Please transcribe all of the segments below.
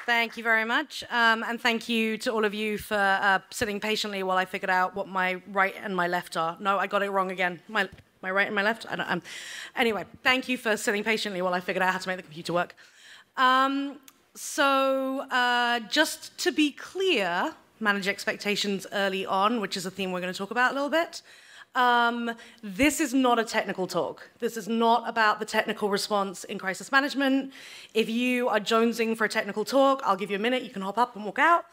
Thank you very much. And thank you to all of you for sitting patiently while I figured out what my right and my left are. No, I got it wrong again. My right and my left? I don't, anyway, thank you for sitting patiently while I figured out how to make the computer work. Just to be clear, manage expectations early on, which is a theme we're going to talk about a little bit. This is not a technical talk. This is not about the technical response in crisis management. If you are jonesing for a technical talk, I'll give you a minute, you can hop up and walk out.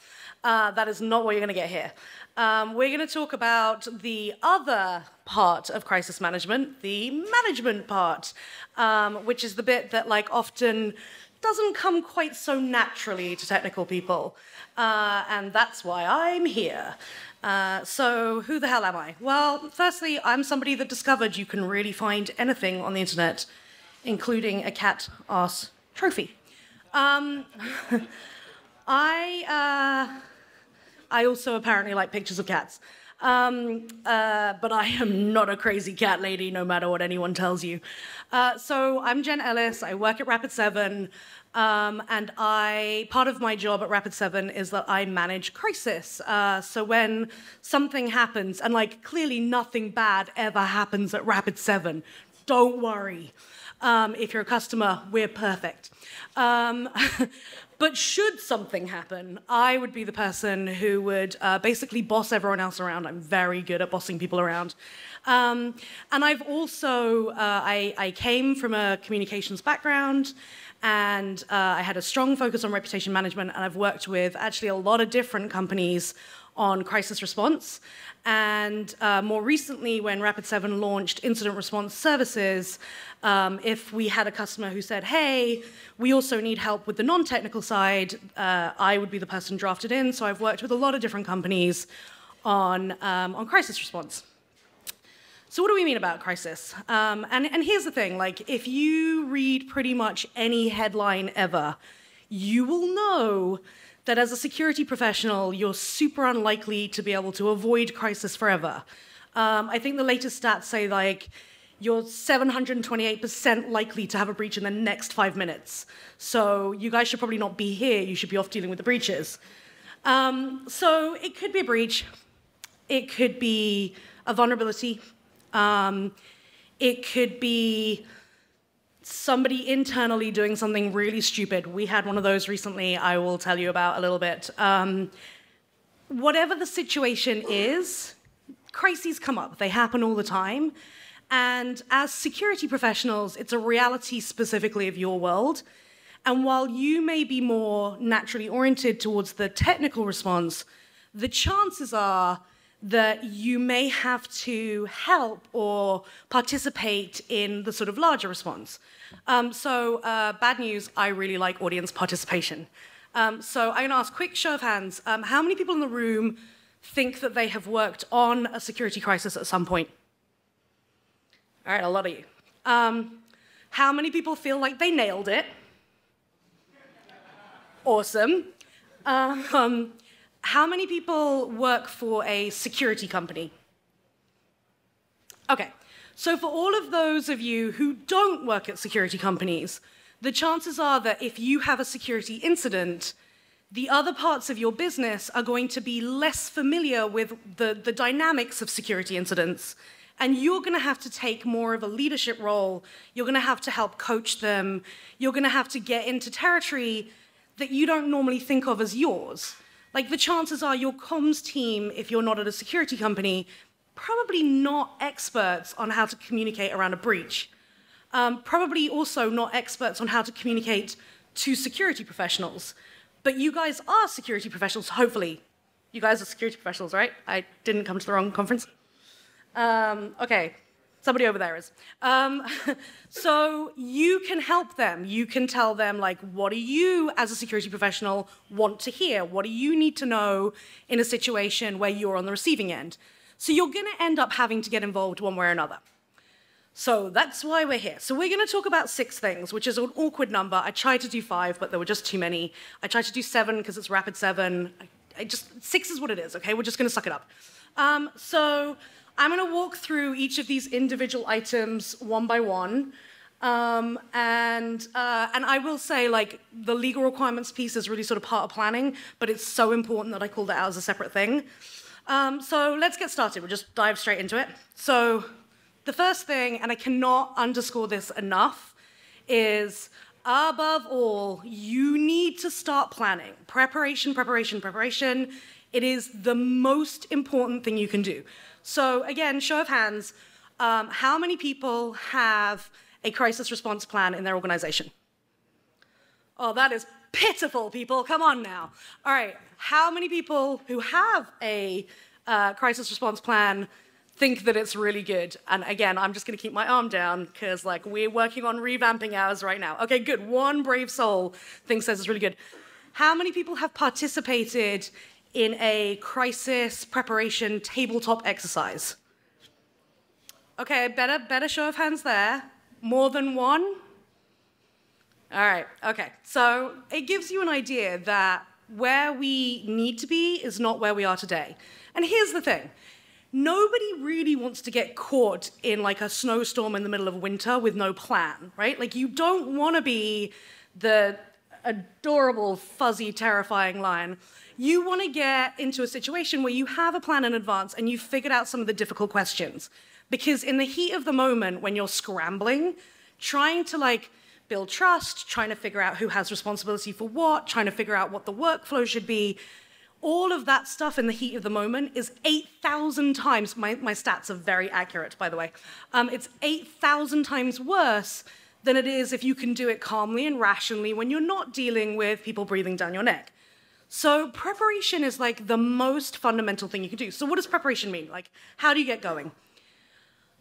That is not what you're going to get here. We're going to talk about the other part of crisis management, the management part, which is the bit that often doesn't come quite so naturally to technical people. And that's why I'm here. So who the hell am I? Well, firstly, I'm somebody that discovered you can really find anything on the internet, including a cat-astrophe. I also apparently like pictures of cats. But I am not a crazy cat lady, no matter what anyone tells you. So I'm Jen Ellis, I work at Rapid7, and part of my job at Rapid7 is that I manage crisis. So when something happens, and clearly nothing bad ever happens at Rapid7, don't worry. If you're a customer, we're perfect. But should something happen, I would be the person who would basically boss everyone else around. I'm very good at bossing people around. And I've also, I came from a communications background, and I had a strong focus on reputation management, and I've worked with actually a lot of different companies on crisis response. And more recently, when Rapid7 launched incident response services, if we had a customer who said, hey, we also need help with the non-technical side, I would be the person drafted in. So I've worked with a lot of different companies on crisis response. So what do we mean about crisis? And here's the thing, if you read pretty much any headline ever, you will know that as a security professional, you're super unlikely to be able to avoid crisis forever. I think the latest stats say you're 728% likely to have a breach in the next 5 minutes. So you guys should probably not be here, you should be off dealing with the breaches. So it could be a breach, it could be a vulnerability, it could be somebody internally doing something really stupid. We had one of those recently, I will tell you about a little bit. Whatever the situation is, crises come up. They happen all the time. And as security professionals, it's a reality specifically of your world. And while you may be more naturally oriented towards the technical response, the chances are that you may have to help or participate in the sort of larger response. Bad news, I really like audience participation. So I'm gonna ask quick show of hands. How many people in the room think that they have worked on a security crisis at some point? All right, a lot of you. How many people feel like they nailed it? Awesome. How many people work for a security company? Okay, so for all of those of you who don't work at security companies, the chances are that if you have a security incident, the other parts of your business are going to be less familiar with the dynamics of security incidents, and you're going to have to take more of a leadership role. You're going to have to help coach them. You're going to have to get into territory that you don't normally think of as yours. The chances are your comms team, if you're not at a security company, probably not experts on how to communicate around a breach. Probably also not experts on how to communicate to security professionals. But you guys are security professionals, hopefully. You guys are security professionals, right? I didn't come to the wrong conference. Okay, somebody over there is. So you can help them. You can tell them, what do you, as a security professional, want to hear? What do you need to know in a situation where you're on the receiving end? So you're going to end up having to get involved one way or another. So that's why we're here. So we're going to talk about 6 things, which is an awkward number. I tried to do 5, but there were just too many. I tried to do 7 because it's Rapid7. 6 is what it is, okay? We're just going to suck it up. So I'm going to walk through each of these individual items one by one. And I will say, like, the legal requirements piece is really sort of part of planning, but it's so important that I called it out as a separate thing. So let's get started. We'll just dive straight into it. So the first thing, and I cannot underscore this enough, is above all, you need to start planning. Preparation, preparation, preparation. It is the most important thing you can do. So again, show of hands, how many people have a crisis response plan in their organization? Oh, that is pitiful, people. Come on now. All right, how many people who have a crisis response plan think that it's really good? And again, I'm just going to keep my arm down because, like, we're working on revamping ours right now. Okay, good. One brave soul thinks this is really good. How many people have participated in a crisis preparation tabletop exercise? Okay, better show of hands there. More than one? All right, okay. So it gives you an idea that where we need to be is not where we are today. And here's the thing. Nobody really wants to get caught in like a snowstorm in the middle of winter with no plan, right? Like, you don't want to be the adorable, fuzzy, terrifying lion. You want to get into a situation where you have a plan in advance and you've figured out some of the difficult questions. Because in the heat of the moment, when you're scrambling, trying to like build trust, trying to figure out who has responsibility for what, trying to figure out what the workflow should be, all of that stuff in the heat of the moment is 8,000 times, my stats are very accurate, by the way, it's 8,000 times worse than it is if you can do it calmly and rationally when you're not dealing with people breathing down your neck. So preparation is like the most fundamental thing you can do. So what does preparation mean? Like, how do you get going?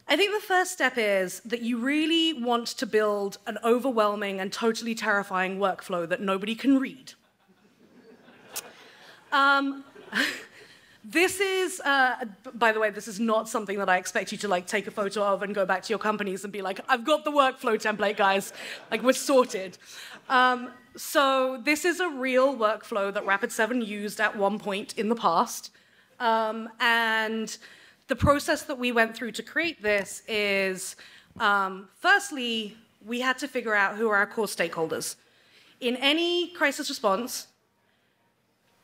I think the first step is that you really want to build an overwhelming and totally terrifying workflow that nobody can read. This is, by the way, this is not something that I expect you to like take a photo of and go back to your companies and be like, I've got the workflow template, guys. Like, we're sorted. So this is a real workflow that Rapid7 used at one point in the past. And the process that we went through to create this is, firstly, we had to figure out who are our core stakeholders. In any crisis response,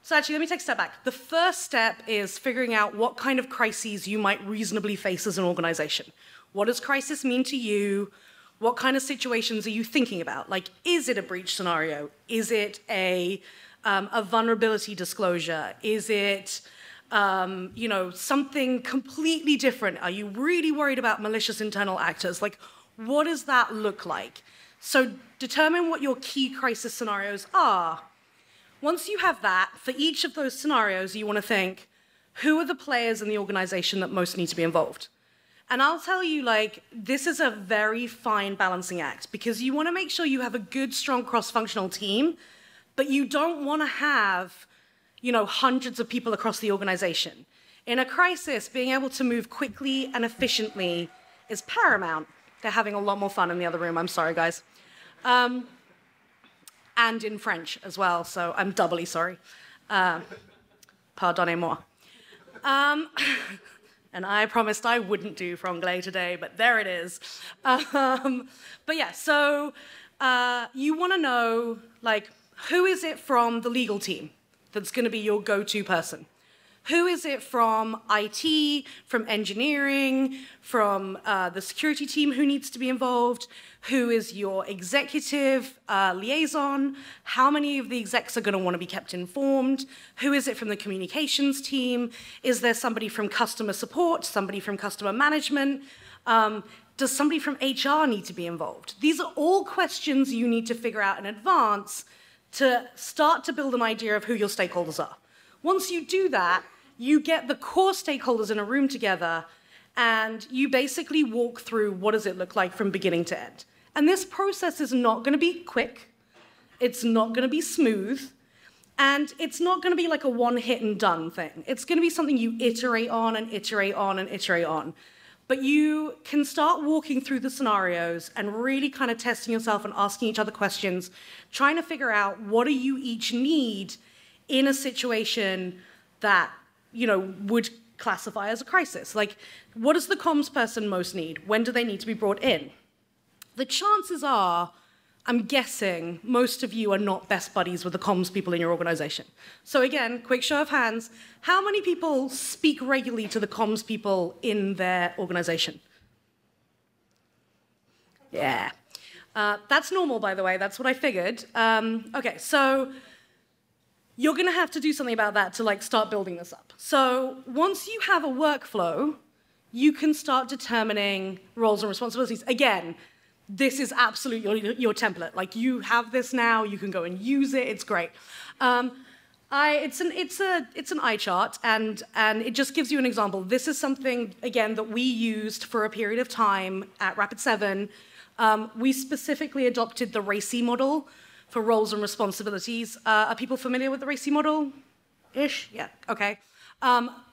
so actually, let me take a step back. The first step is figuring out what kind of crises you might reasonably face as an organization. What does crisis mean to you? What kind of situations are you thinking about? Like, is it a breach scenario? Is it a vulnerability disclosure? Is it something completely different? Are you really worried about malicious internal actors? Like, what does that look like? So determine what your key crisis scenarios are. Once you have that, for each of those scenarios, you want to think, who are the players in the organization that most need to be involved? And I'll tell you, like, this is a very fine balancing act because you want to make sure you have a good, strong cross-functional team, but you don't want to have, hundreds of people across the organization. In a crisis, being able to move quickly and efficiently is paramount. They're having a lot more fun in the other room. I'm sorry, guys. And in French as well, so I'm doubly sorry. Pardonnez-moi. And I promised I wouldn't do franglais today, but there it is. But yeah, so you want to know, like, who is it from the legal team that's going to be your go-to person? Who is it from IT, from engineering, from the security team who needs to be involved? Who is your executive liaison? How many of the execs are going to want to be kept informed? Who is it from the communications team? Is there somebody from customer support, somebody from customer management? Does somebody from HR need to be involved? These are all questions you need to figure out in advance to start to build an idea of who your stakeholders are. Once you do that, you get the core stakeholders in a room together and you basically walk through what does it look like from beginning to end. And this process is not going to be quick, it's not going to be smooth, and it's not going to be like a one-hit and done thing. It's going to be something you iterate on and iterate on and iterate on. But you can start walking through the scenarios and really kind of testing yourself and asking each other questions, trying to figure out what do you each need in a situation that, would classify as a crisis. Like, what does the comms person most need? When do they need to be brought in? the chances are, I'm guessing, most of you are not best buddies with the comms people in your organization. So again, quick show of hands, how many people speak regularly to the comms people in their organization? Yeah. That's normal, by the way. That's what I figured. Okay, so you're going to have to do something about that to like start building this up. So once you have a workflow, you can start determining roles and responsibilities. Again, this is absolutely your template. Like you have this now, you can go and use it. It's great. It's an eye chart, and it just gives you an example. This is something again that we used for a period of time at Rapid7. We specifically adopted the Raci model for roles and responsibilities. Are people familiar with the Raci model? Ish? Yeah, okay.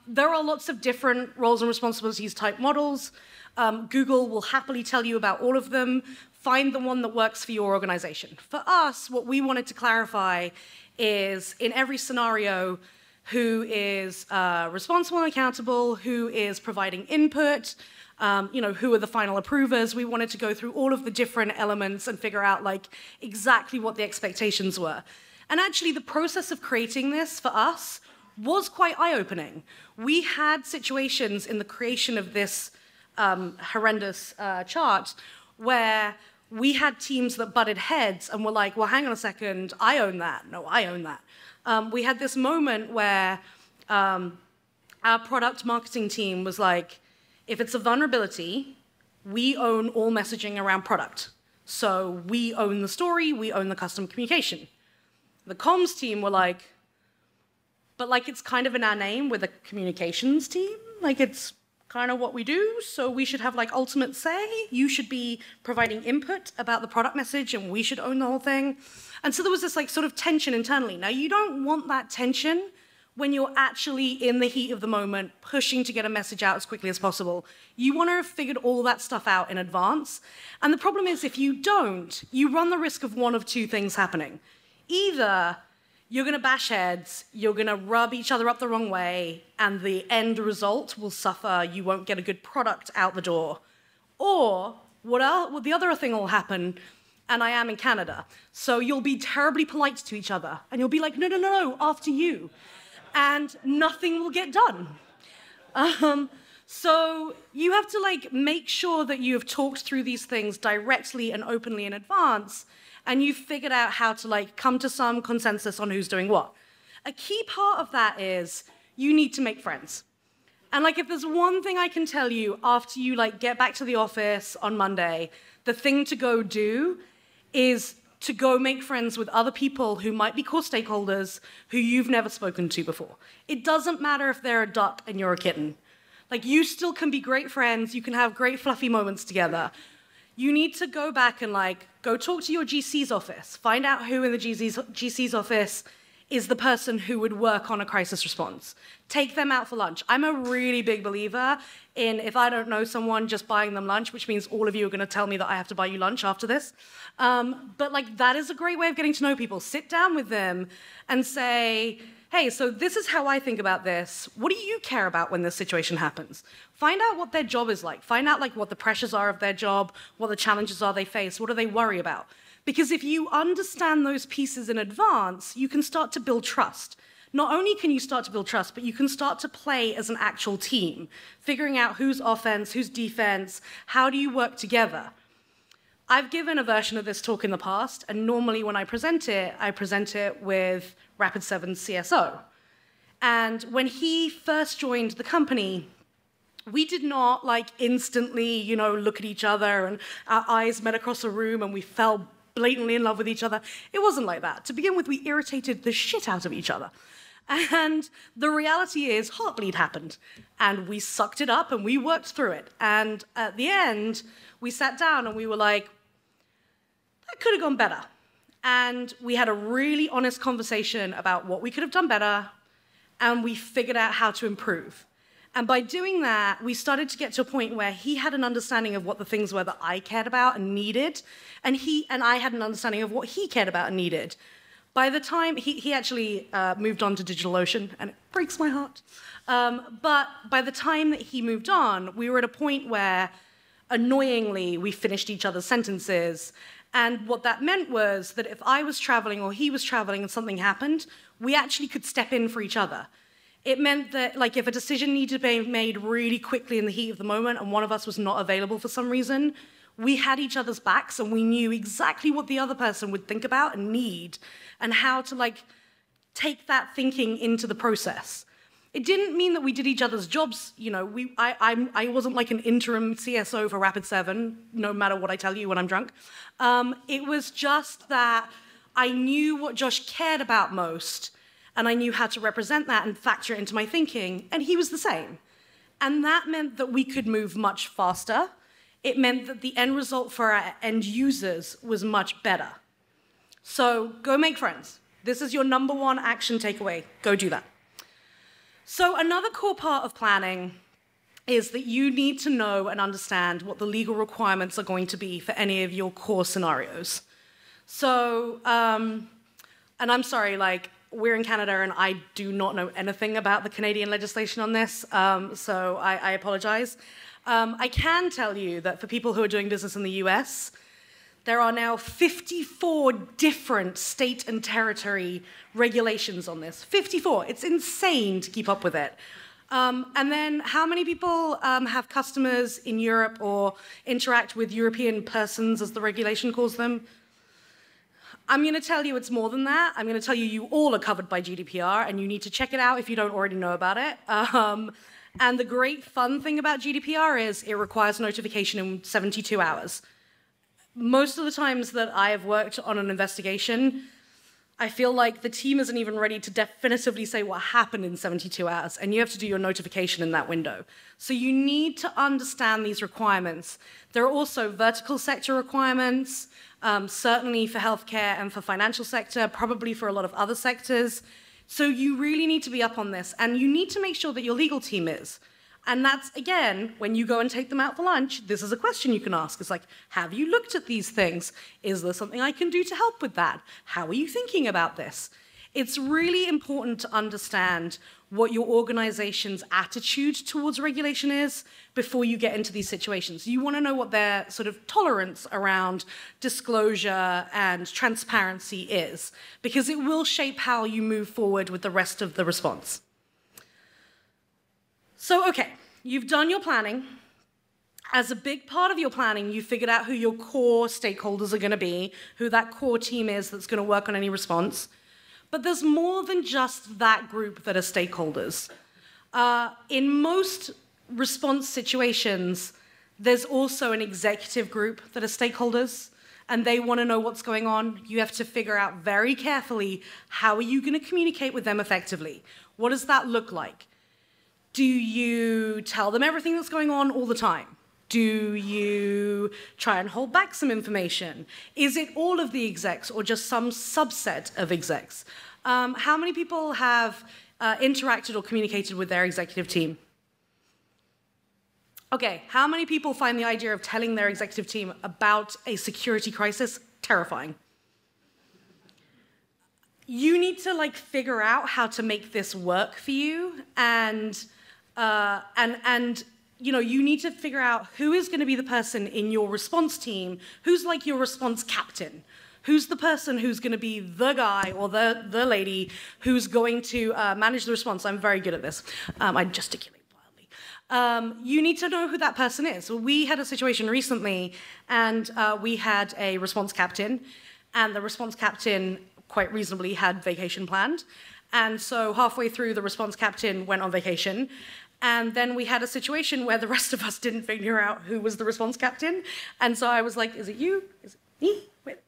There are lots of different roles and responsibilities type models. Google will happily tell you about all of them. Find the one that works for your organization. For us, what we wanted to clarify is, in every scenario, who is responsible and accountable, who is providing input, who are the final approvers. We wanted to go through all of the different elements and figure out like exactly what the expectations were. And actually the process of creating this for us was quite eye-opening. We had situations in the creation of this horrendous chart where we had teams that butted heads and were like, well, hang on a second, I own that. No, I own that. We had this moment where our product marketing team was like, if it's a vulnerability, we own all messaging around product. So we own the story, we own the custom communication. The comms team were like, but like it's kind of in our name, we're the communications team. Like it's kind of what we do, so we should have like ultimate say. You should be providing input about the product message and we should own the whole thing. And so there was this like sort of tension internally. Now you don't want that tension when you're actually in the heat of the moment, pushing to get a message out as quickly as possible. You want to have figured all that stuff out in advance. And the problem is if you don't, you run the risk of one of two things happening. Either you're going to bash heads, you're going to rub each other up the wrong way, and the end result will suffer, you won't get a good product out the door. Or the other thing will happen, and I am in Canada, so you'll be terribly polite to each other, and you'll be like, no, no, no, no, after you. And nothing will get done. So you have to like make sure that you have talked through these things directly and openly in advance, and you've figured out how to like come to some consensus on who's doing what. A key part of that is you need to make friends. And like if there's one thing I can tell you after you like get back to the office on Monday, the thing to go do is to go make friends with other people who might be core stakeholders who you've never spoken to before. It doesn't matter if they're a duck and you're a kitten. Like you still can be great friends, you can have great fluffy moments together. You need to go back and like go talk to your GC's office, find out who in the GC's office is the person who would work on a crisis response. Take them out for lunch. I'm a really big believer in if I don't know someone, just buying them lunch, which means all of you are going to tell me that I have to buy you lunch after this. But like that is a great way of getting to know people. Sit down with them and say, hey, so this is how I think about this. What do you care about when this situation happens? Find out what their job is like. Find out like what the pressures are of their job, what the challenges are they face, what do they worry about? Because if you understand those pieces in advance, you can start to build trust. Not only can you start to build trust, but you can start to play as an actual team, figuring out who's offense, who's defense, how do you work together? I've given a version of this talk in the past, and normally when I present it with Rapid7's CSO. And when he first joined the company, we did not like instantly, look at each other and our eyes met across a room and we fell blatantly in love with each other. It wasn't like that. To begin with, we irritated the shit out of each other. And the reality is Heartbleed happened and we sucked it up and we worked through it. And at the end, we sat down and we were like, that could have gone better. And we had a really honest conversation about what we could have done better, and we figured out how to improve. And by doing that, we started to get to a point where he had an understanding of what the things were that I cared about and needed, and I had an understanding of what he cared about and needed. By the time, he actually moved on to DigitalOcean, and it breaks my heart. But by the time that he moved on, we were at a point where Annoyingly, we finished each other's sentences. And what that meant was that if I was traveling or he was traveling and something happened, we actually could step in for each other. It meant that, like, if a decision needed to be made really quickly in the heat of the moment and one of us was not available for some reason, we had each other's backs and we knew exactly what the other person would think about and need and how to, like, take that thinking into the process. It didn't mean that we did each other's jobs. You know, I wasn't like an interim CSO for Rapid7, no matter what I tell you when I'm drunk. It was just that I knew what Josh cared about most, and I knew how to represent that and factor it into my thinking, and he was the same. And that meant that we could move much faster. It meant that the end result for our end users was much better. So go make friends. This is your #1 action takeaway. Go do that. So another core part of planning is that you need to know and understand what the legal requirements are going to be for any of your core scenarios. So, and I'm sorry, like, we're in Canada and I do not know anything about the Canadian legislation on this, so I apologize. I can tell you that for people who are doing business in the US, there are now 54 different state and territory regulations on this. 54. It's insane to keep up with it. And then how many people have customers in Europe or interact with European persons, as the regulation calls them? I'm going to tell you it's more than that. I'm going to tell you you all are covered by GDPR, and you need to check it out if you don't already know about it. And the great fun thing about GDPR is it requires notification in 72 hours. Most of the times that I have worked on an investigation, I feel like the team isn't even ready to definitively say what happened in 72 hours, and you have to do your notification in that window. So you need to understand these requirements. There are also vertical sector requirements, certainly for healthcare and for financial sector, probably for a lot of other sectors. So you really need to be up on this, and you need to make sure that your legal team is. And that's, again, when you go and take them out for lunch, this is a question you can ask. It's like, have you looked at these things? Is there something I can do to help with that? How are you thinking about this? It's really important to understand what your organization's attitude towards regulation is before you get into these situations. You want to know what their sort of tolerance around disclosure and transparency is, because it will shape how you move forward with the rest of the response. So, okay, you've done your planning. As a big part of your planning, you figured out who your core stakeholders are going to be, who that core team is that's going to work on any response. But there's more than just that group that are stakeholders. In most response situations, there's also an executive group that are stakeholders, and they want to know what's going on. You have to figure out very carefully, how are you going to communicate with them effectively? What does that look like? Do you tell them everything that's going on all the time? Do you try and hold back some information? Is it all of the execs or just some subset of execs? How many people have interacted or communicated with their executive team? Okay, how many people find the idea of telling their executive team about a security crisis terrifying? You need to, like, figure out how to make this work for you, and you know, you need to figure out who is going to be the person in your response team, who's like your response captain, who's the person who's going to be the guy or the lady who's going to manage the response. I'm very good at this. I gesticulate wildly. You need to know who that person is. So we had a situation recently, and we had a response captain, and the response captain quite reasonably had vacation planned. And so halfway through, the response captain went on vacation. And then we had a situation where the rest of us didn't figure out who was the response captain. And so I was like, is it you? Is it me? Wait,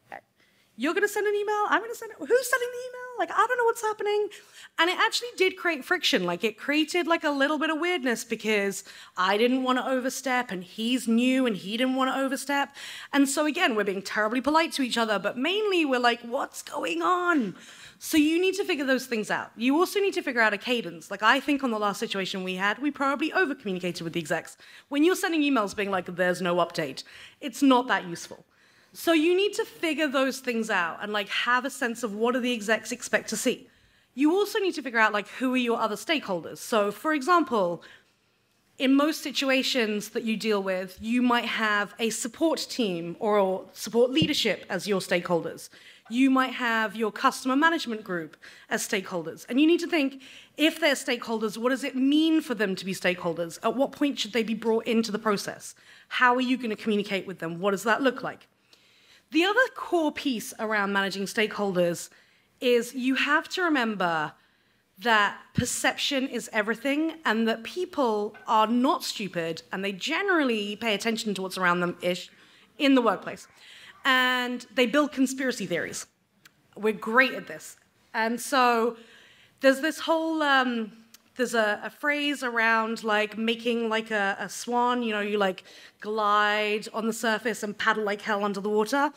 you're going to send an email? I'm going to send it? Who's sending the email? Like, I don't know what's happening. And it actually did create friction. Like, it created like a little bit of weirdness because I didn't want to overstep and he's new and he didn't want to overstep. And so again, we're being terribly polite to each other, but mainly we're like, what's going on? So you need to figure those things out. You also need to figure out a cadence. Like, I think on the last situation we had, we probably over-communicated with the execs. When you're sending emails being like, there's no update, it's not that useful. So you need to figure those things out and, like, have a sense of what do the execs expect to see. You also need to figure out, like, who are your other stakeholders. So, for example, in most situations that you deal with, you might have a support team or support leadership as your stakeholders. You might have your customer management group as stakeholders. And you need to think, if they're stakeholders, what does it mean for them to be stakeholders? At what point should they be brought into the process? How are you going to communicate with them? What does that look like? The other core piece around managing stakeholders is you have to remember that perception is everything and that people are not stupid and they generally pay attention to what's around them-ish in the workplace. And they build conspiracy theories. We're great at this. And so there's this whole, there's a phrase around like making like a swan, you know, you like glide on the surface and paddle like hell under the water.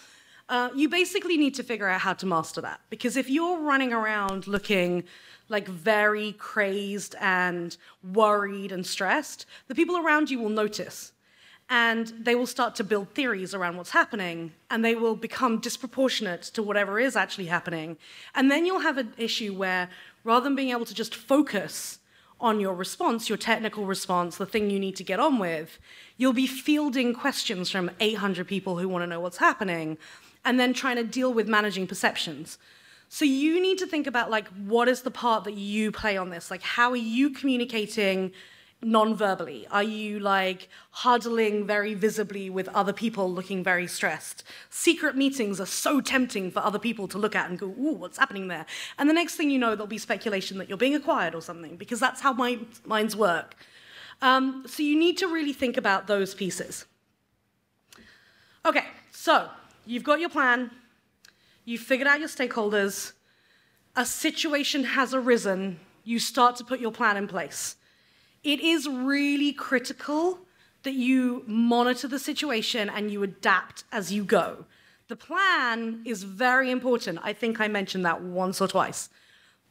You basically need to figure out how to master that. Because if you're running around looking like very crazed and worried and stressed, the people around you will notice. And they will start to build theories around what's happening, and they will become disproportionate to whatever is actually happening. And then you'll have an issue where, rather than being able to just focus on your response, your technical response, the thing you need to get on with, you'll be fielding questions from 800 people who want to know what's happening, and then trying to deal with managing perceptions. So you need to think about, like, what is the part that you play on this? Like, how are you communicating non-verbally? Are you like huddling very visibly with other people looking very stressed? Secret meetings are so tempting for other people to look at and go, ooh, what's happening there? And the next thing you know, there'll be speculation that you're being acquired or something, because that's how minds work. So you need to really think about those pieces. Okay, so you've got your plan, you've figured out your stakeholders, a situation has arisen, you start to put your plan in place. It is really critical that you monitor the situation and you adapt as you go. The plan is very important. I think I mentioned that once or twice.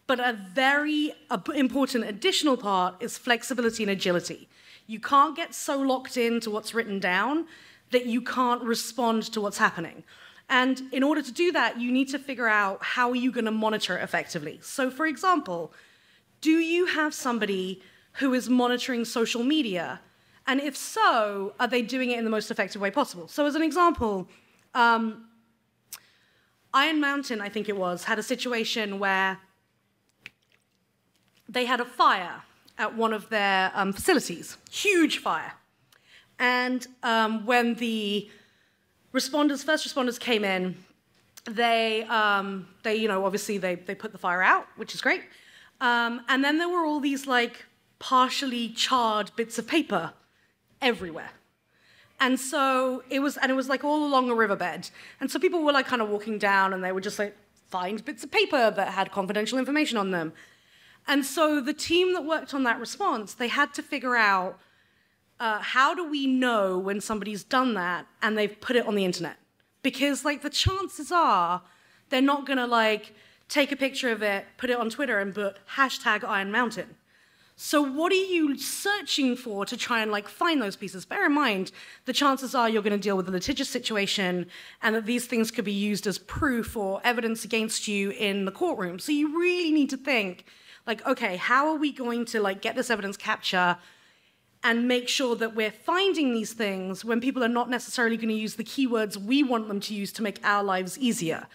But a very important additional part is flexibility and agility. You can't get so locked into what's written down that you can't respond to what's happening. And in order to do that, you need to figure out how are you going to monitor it effectively. So for example, do you have somebody who is monitoring social media? And if so, are they doing it in the most effective way possible? So as an example, Iron Mountain, I think it was, had a situation where they had a fire at one of their facilities, huge fire. And when the first responders came in, they obviously they put the fire out, which is great. And then there were all these like partially charred bits of paper everywhere. And so it was like all along a riverbed. And so people were like kind of walking down and they would just like find bits of paper that had confidential information on them. And so the team that worked on that response, they had to figure out how do we know when somebody's done that and they've put it on the internet? Because like the chances are they're not gonna like take a picture of it, put it on Twitter and put #Iron Mountain. So what are you searching for to try and like find those pieces? Bear in mind, the chances are you're going to deal with a litigious situation and that these things could be used as proof or evidence against you in the courtroom. So you really need to think like, okay, how are we going to like get this evidence capture and make sure that we're finding these things when people are not necessarily going to use the keywords we want them to use to make our lives easier.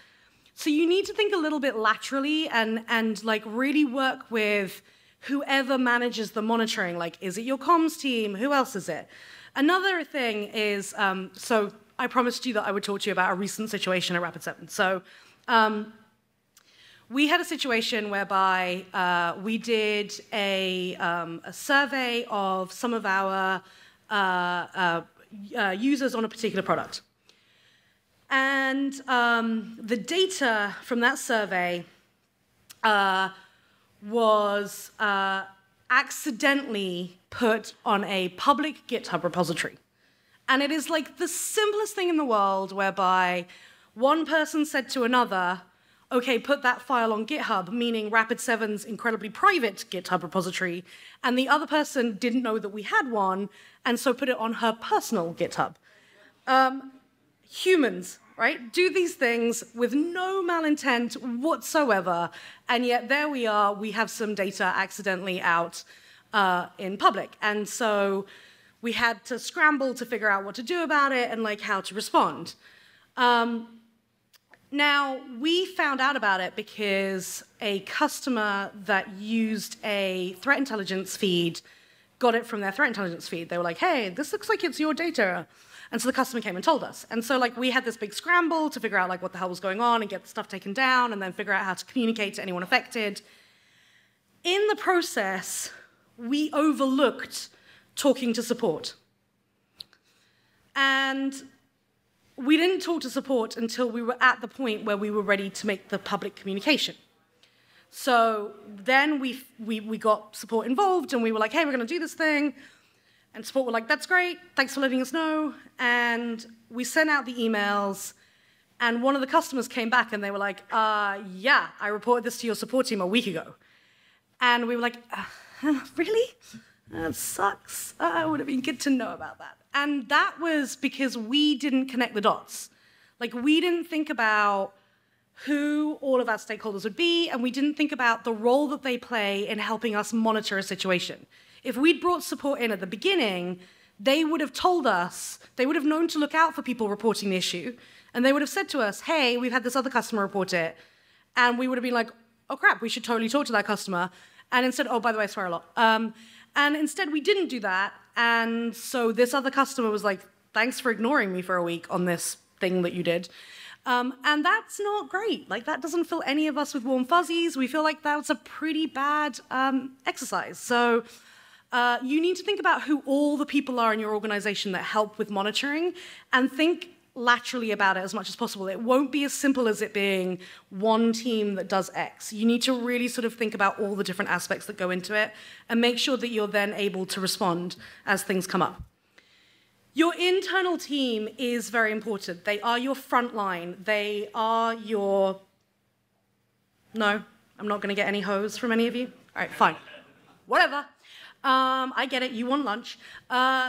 So you need to think a little bit laterally and like really work with whoever manages the monitoring, like, is it your comms team? Who else is it? Another thing is, so I promised you that I would talk to you about a recent situation at Rapid7. So we had a situation whereby we did a survey of some of our users on a particular product. And the data from that survey was accidentally put on a public GitHub repository. And it is like the simplest thing in the world whereby one person said to another, okay, put that file on GitHub, meaning Rapid7's incredibly private GitHub repository, and the other person didn't know that we had one, and so put it on her personal GitHub. Humans, right, do these things with no malintent whatsoever, and yet there we are, we have some data accidentally out. in public. And so we had to scramble to figure out what to do about it and like how to respond. Now, we found out about it because a customer that used a threat intelligence feed got it from their threat intelligence feed. They were like, hey, this looks like it's your data. And so the customer came and told us. And so like we had this big scramble to figure out like what the hell was going on and get the stuff taken down and then figure out how to communicate to anyone affected. In the process, we overlooked talking to support. And we didn't talk to support until we were at the point where we were ready to make the public communication. So then we got support involved and we were like, hey, we're going to do this thing. And support were like, that's great, thanks for letting us know. And we sent out the emails and one of the customers came back and they were like, yeah, I reported this to your support team a week ago. And we were like, really? That sucks. It would have been good to know about that. And that was because we didn't connect the dots. Like, we didn't think about who all of our stakeholders would be, and we didn't think about the role that they play in helping us monitor a situation. If we'd brought support in at the beginning, they would have told us, they would have known to look out for people reporting the issue, and they would have said to us, hey, we've had this other customer report it, and we would have been like, oh crap, we should totally talk to that customer, and instead, oh, by the way, I swear a lot. And instead, we didn't do that. And so this other customer was like, thanks for ignoring me for a week on this thing that you did. And that's not great. Like, that doesn't fill any of us with warm fuzzies. We feel like that was a pretty bad exercise. So you need to think about who all the people are in your organization that help with monitoring and think laterally about it as much as possible. It won't be as simple as it being one team that does X. You need to really sort of think about all the different aspects that go into it and make sure that you're then able to respond as things come up. Your internal team is very important. They are your front line. They are your... No, I'm not going to get any hoes from any of you. All right, fine. Whatever. I get it, you want lunch.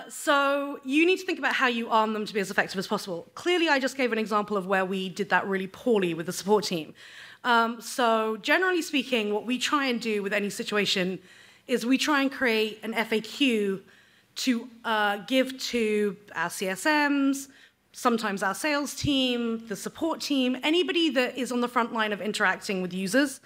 So you need to think about how you arm them to be as effective as possible. Clearly, I just gave an example of where we did that really poorly with the support team. So generally speaking, what we try and do with any situation is we try and create an FAQ to give to our CSMs, sometimes our sales team, the support team, anybody that is on the front line of interacting with users,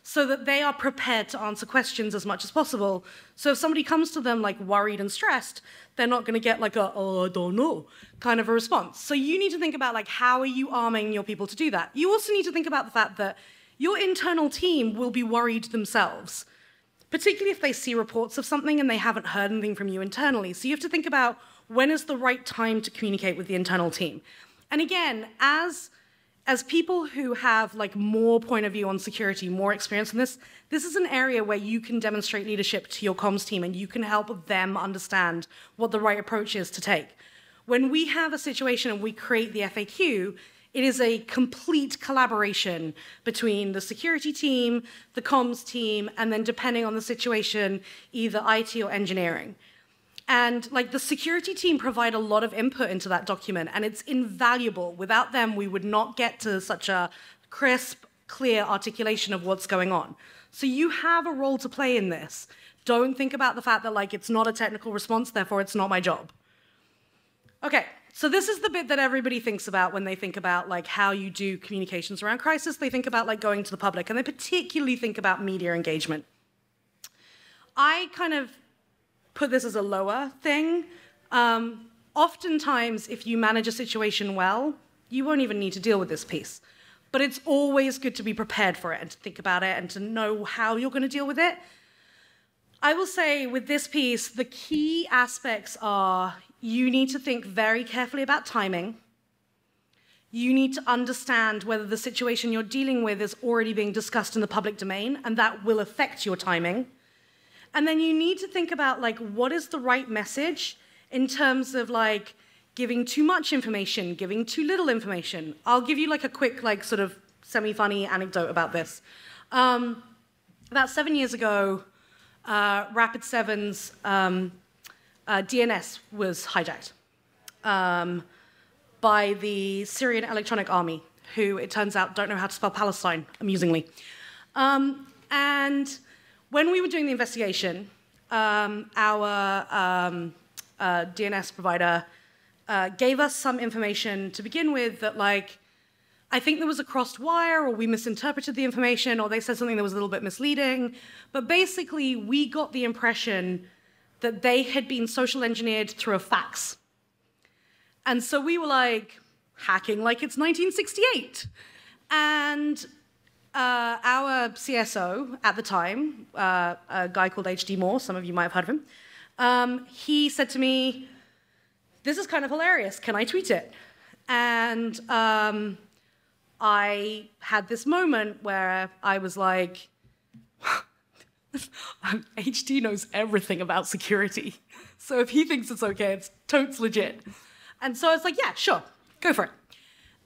so that they are prepared to answer questions as much as possible. So if somebody comes to them like worried and stressed, they're not going to get like a, oh, I don't know, kind of a response. So you need to think about like, how are you arming your people to do that? You also need to think about the fact that your internal team will be worried themselves, particularly if they see reports of something and they haven't heard anything from you internally. So you have to think about when is the right time to communicate with the internal team. And again, as people who have like more point of view on security, more experience in this, this is an area where you can demonstrate leadership to your comms team and you can help them understand what the right approach is to take. When we have a situation and we create the FAQ, it is a complete collaboration between the security team, the comms team, and then depending on the situation, either IT or engineering. And like the security team provide a lot of input into that document, and it's invaluable. Without them, we would not get to such a crisp, clear articulation of what's going on. So you have a role to play in this. Don't think about the fact that like it's not a technical response, therefore it's not my job. Okay, so this is the bit that everybody thinks about when they think about like how you do communications around crisis. They think about like going to the public, and they particularly think about media engagement. I kind of put this as a lower thing. Oftentimes, if you manage a situation well, you won't even need to deal with this piece. But it's always good to be prepared for it and to think about it and to know how you're going to deal with it. I will say with this piece, the key aspects are you need to think very carefully about timing. You need to understand whether the situation you're dealing with is already being discussed in the public domain, and that will affect your timing. And then you need to think about like what is the right message in terms of like giving too much information, giving too little information. I'll give you like a quick like sort of semi-funny anecdote about this. About 7 years ago, Rapid7's DNS was hijacked by the Syrian Electronic Army, who it turns out don't know how to spell Palestine, amusingly. And when we were doing the investigation, our DNS provider gave us some information to begin with that, like, I think there was a crossed wire, or we misinterpreted the information, or they said something that was a little bit misleading. But basically, we got the impression that they had been social engineered through a fax. And so we were like, hacking like it's 1968. And our CSO at the time, a guy called H.D. Moore, some of you might have heard of him, he said to me, "This is kind of hilarious, can I tweet it?" And I had this moment where I was like, HD knows everything about security. So if he thinks it's okay, it's totes legit. And so I was like, yeah, sure, go for it.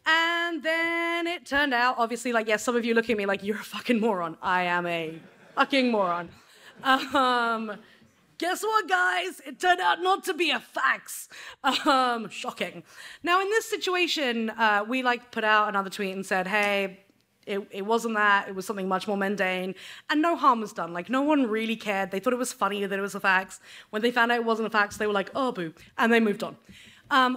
And then it turned out, obviously, like, yes, some of you look at me like, you're a fucking moron. I am a fucking moron. Guess what, guys? It turned out not to be a fax. Shocking. Now, in this situation, we put out another tweet and said, hey, it wasn't that. It was something much more mundane. And no harm was done. Like, no one really cared. They thought it was funny that it was a fax. When they found out it wasn't a fax, they were like, oh, boo. And they moved on.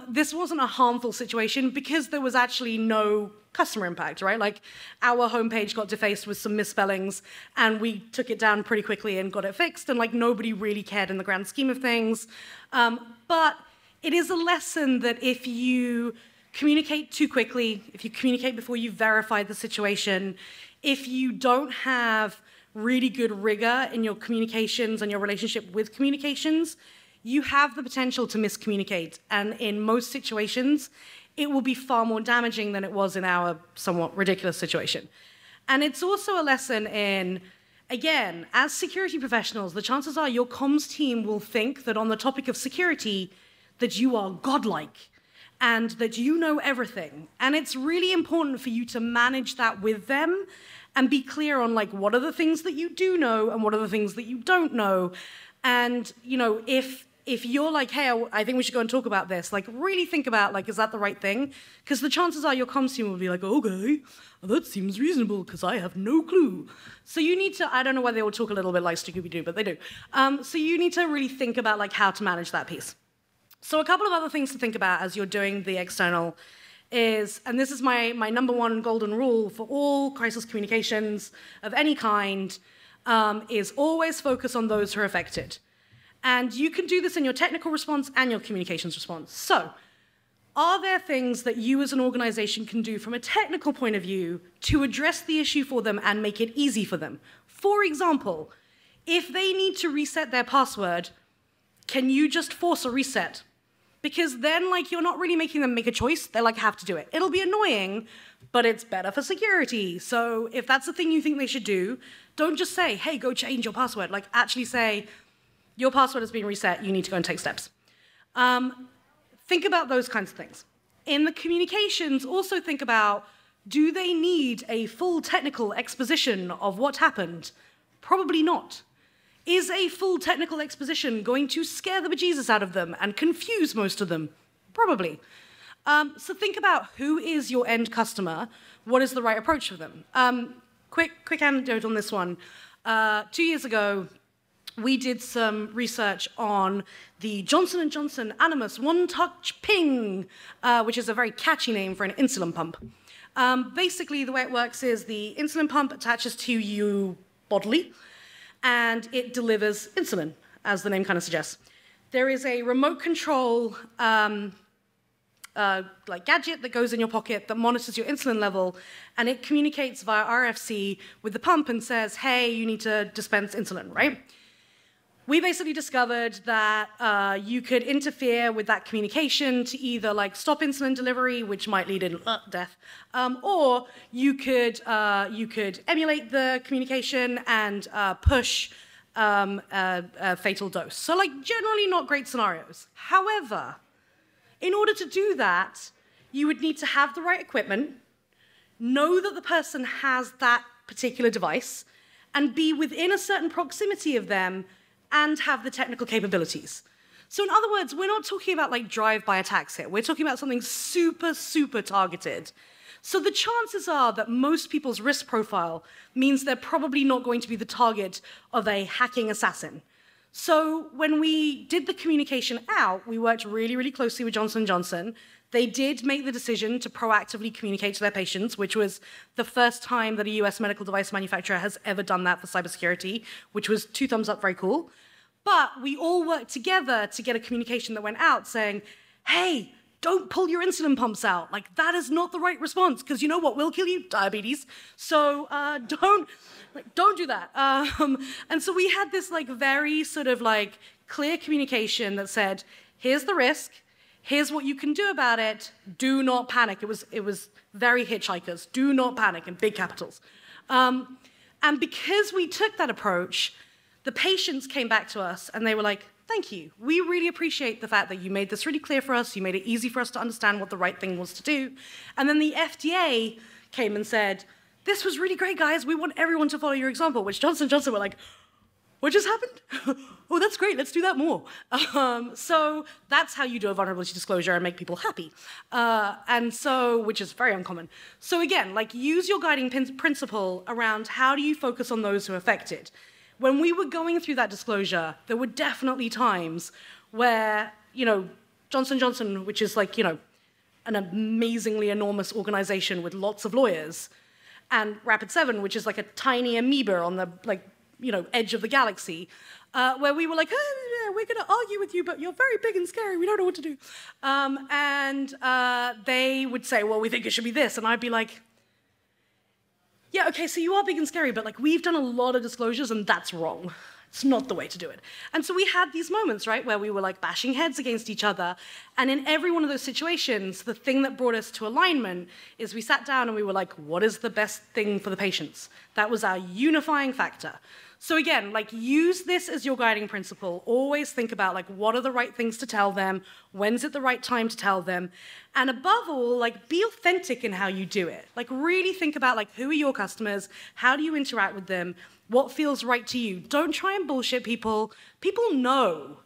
This wasn't a harmful situation because there was actually no customer impact, right? Like, our homepage got defaced with some misspellings, and we took it down pretty quickly and got it fixed, and nobody really cared in the grand scheme of things. But it is a lesson that if you communicate too quickly, if you communicate before you've verified the situation, if you don't have really good rigor in your communications and your relationship with communications, you have the potential to miscommunicate. And in most situations, it will be far more damaging than it was in our somewhat ridiculous situation. And it's also a lesson in, again, as security professionals, the chances are your comms team will think that on the topic of security, that you are godlike and that you know everything. And it's really important for you to manage that with them and be clear on what are the things that you do know and what are the things that you don't know. And, if you're like, hey, I think we should go and talk about this, really think about, is that the right thing? Because the chances are your comms team will be like, okay, that seems reasonable because I have no clue. So you need to, I don't know whether they will talk a little bit like Scooby-Doo, but they do. So you need to really think about how to manage that piece. So a couple of other things to think about as you're doing the external is, and this is my number one golden rule for all crisis communications of any kind, is always focus on those who are affected. And you can do this in your technical response and your communications response. So, are there things that you as an organization can do from a technical point of view to address the issue for them and make it easy for them? For example, if they need to reset their password, can you just force a reset? Because then, you're not really making them make a choice. They, have to do it. It'll be annoying, but it's better for security. So if that's the thing you think they should do, don't just say, hey, go change your password. Actually say, your password has been reset, you need to go and take steps. Think about those kinds of things. In the communications, also think about, do they need a full technical exposition of what happened? Probably not. Is a full technical exposition going to scare the bejesus out of them and confuse most of them? Probably. So think about who is your end customer, what is the right approach for them? Quick anecdote on this one. 2 years ago, we did some research on the Johnson & Johnson Animas One Touch Ping, which is a very catchy name for an insulin pump. Basically, the way it works is the insulin pump attaches to you bodily, and it delivers insulin, as the name kind of suggests. There is a remote control gadget that goes in your pocket that monitors your insulin level, and it communicates via RFC with the pump and says, hey, you need to dispense insulin, right? We basically discovered that you could interfere with that communication to either stop insulin delivery, which might lead in death, or you could emulate the communication and push a fatal dose. So generally not great scenarios. However, in order to do that, you would need to have the right equipment, know that the person has that particular device, and be within a certain proximity of them and have the technical capabilities. So in other words, we're not talking about drive-by attacks here. We're talking about something super, super targeted. So the chances are that most people's risk profile means they're probably not going to be the target of a hacking assassin. So when we did the communication out, we worked really, really closely with Johnson & Johnson. They did make the decision to proactively communicate to their patients, which was the first time that a US medical device manufacturer has ever done that for cybersecurity, which was 2 thumbs up, very cool. But we all worked together to get a communication that went out saying, hey, don't pull your insulin pumps out. Like, that is not the right response, because you know what will kill you? Diabetes. So don't do that. And so we had this very sort of clear communication that said, here's the risk, here's what you can do about it, do not panic. It was very Hitchhikers, do not panic, in big capitals. And because we took that approach, the patients came back to us and they were like, thank you. We really appreciate the fact that you made this really clear for us. You made it easy for us to understand what the right thing was to do. And then the FDA came and said, this was really great, guys. We want everyone to follow your example, which Johnson & Johnson were like, what just happened? Oh, that's great. Let's do that more. So that's how you do a vulnerability disclosure and make people happy. Which is very uncommon. So again, use your guiding principle around how do you focus on those who are affected. When we were going through that disclosure, there were definitely times where, Johnson & Johnson, which is an amazingly enormous organization with lots of lawyers, and Rapid7, which is a tiny amoeba on the edge of the galaxy, where we were like, oh, yeah, we're going to argue with you, but you're very big and scary. We don't know what to do. They would say, well, we think it should be this. And I'd be like, yeah, okay, so you are big and scary, but we've done a lot of disclosures and that's wrong. It's not the way to do it. And so we had these moments, right, where we were bashing heads against each other. And in every one of those situations, the thing that brought us to alignment is we sat down and we were like, what is the best thing for the patients? That was our unifying factor. So again, use this as your guiding principle. Always think about what are the right things to tell them? When's it the right time to tell them? And above all, be authentic in how you do it. Really think about who are your customers? How do you interact with them? What feels right to you? Don't try and bullshit people. People know.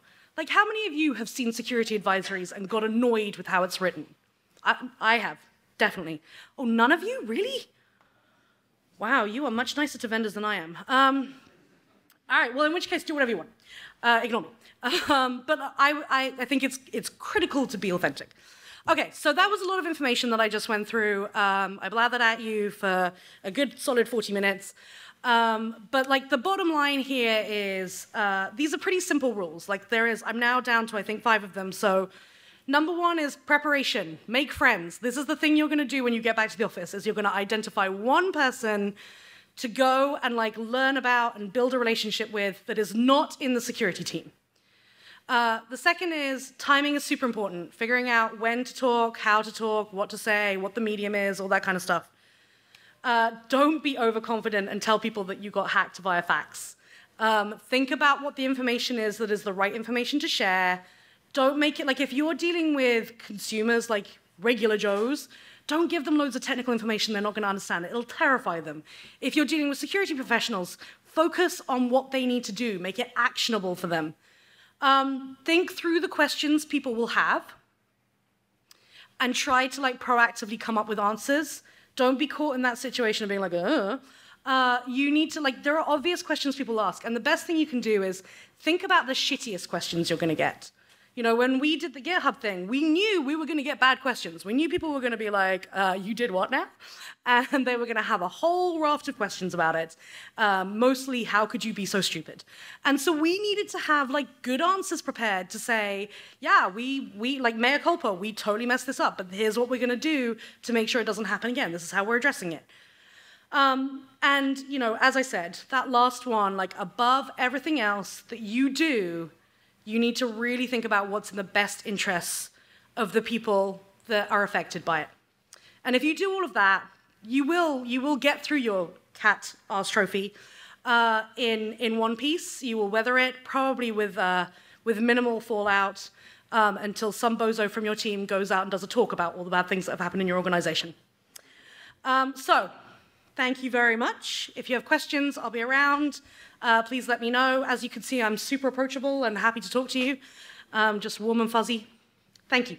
How many of you have seen security advisories and got annoyed with how it's written? I have, definitely. Oh, none of you? Really? Wow, you are much nicer to vendors than I am. All right, well, in which case, do whatever you want. Ignore me. But I think it's critical to be authentic. Okay, so that was a lot of information that I just went through. I blathered at you for a good solid 40 minutes. But the bottom line here is these are pretty simple rules. I'm now down to, I think, 5 of them. So number 1 is preparation. Make friends. This is the thing you're going to do when you get back to the office, is you're going to identify one person to go and learn about and build a relationship with that is not in the security team. The second is timing is super important. Figuring out when to talk, how to talk, what to say, what the medium is, all that kind of stuff. Don't be overconfident and tell people that you got hacked via fax. Think about what the information is that is the right information to share. Don't make it if you're dealing with consumers regular Joes, don't give them loads of technical information they're not going to understand. It'll terrify them. If you're dealing with security professionals, focus on what they need to do. Make it actionable for them. Think through the questions people will have and try to proactively come up with answers. Don't be caught in that situation of being you need to there are obvious questions people ask, and the best thing you can do is think about the shittiest questions you're going to get. When we did the GitHub thing, we knew we were going to get bad questions. We knew people were going to be like, you did what now? And they were going to have a whole raft of questions about it. Mostly, how could you be so stupid? And so we needed to have good answers prepared to say, yeah, we mea culpa, we totally messed this up, but here's what we're going to do to make sure it doesn't happen again. This is how we're addressing it. As I said, that last one, above everything else that you do, you need to really think about what's in the best interests of the people that are affected by it. And if you do all of that, you will get through your Cat-astrophe in one piece. You will weather it, probably with minimal fallout, until some bozo from your team goes out and does a talk about all the bad things that have happened in your organization. So, thank you very much. If you have questions, I'll be around. Please let me know. As you can see, I'm super approachable and happy to talk to you. Just warm and fuzzy. Thank you.